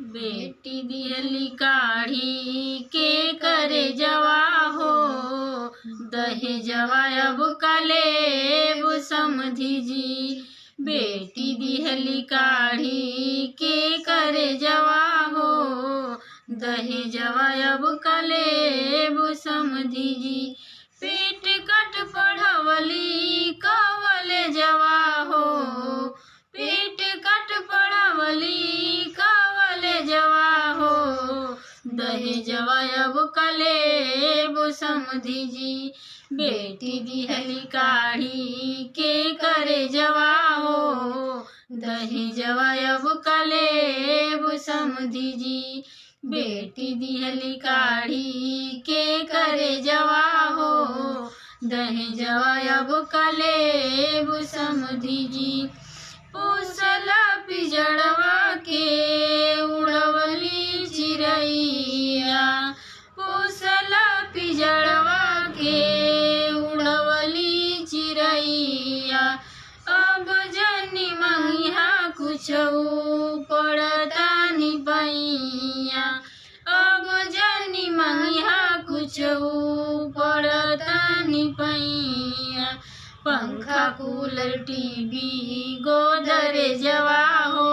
बेटी दिहली काढ़ी के करे जवा हो, दहेजवा अब कलेब समधी जी। बेटी दिहली काढ़ी के करे जवा हो, दहेजवा अब कलेब समधी जी। पेट कट पढ़वली कवले जवा हो, पेट कट पढ़वली कवले जवा हो, दहेजवा अब कलेब समधी जी। बेटी दिहली काढ़ी के करे जवा हो, दहेजवा अब कलेब समधी जी। बेटी दिहली काढ़ी के करे जवा हो, दहेजवा अब कलेब समधी जी। पूसला पिजड़वा के उड़वली चिरैया, पूसला पिजड़वा के उड़वली चिरैया। अब जनी मंगिहा कुछऊ पड़ता नि पैया, अब जनी मंगिहा कुछऊ पड़ता नि पैया। पंखा कूलर टीवी गोदरेजवा हो,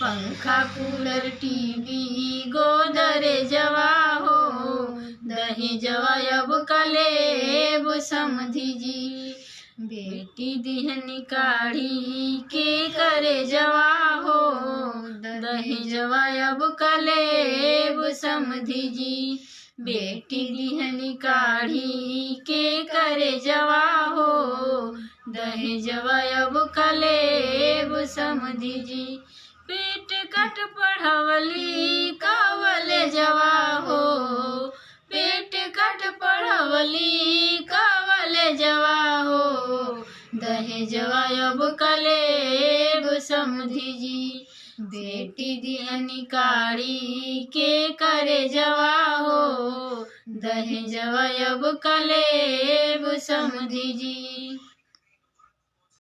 पंखा कूलर टीवी गोदरेजवा हो, दहेजवा अब कलेब समधी जी। बेटी दिहनी काढ़ी के करे जवा हो, दहेजवा अब कलेब समधी जी। बेटी दिहनी काढ़ी के करे जवा हो, दहेजवा अब कलेब समधी जी। पेट कट पढ़वली कवले जवा हो, पेट कट पढ़वली कवले जवा हो, दहेजवा अब कलेब समधी जी। बेटी दिहनी काढ़ी के करे जवा हो, दहेजवा अब कलेब समधी जी।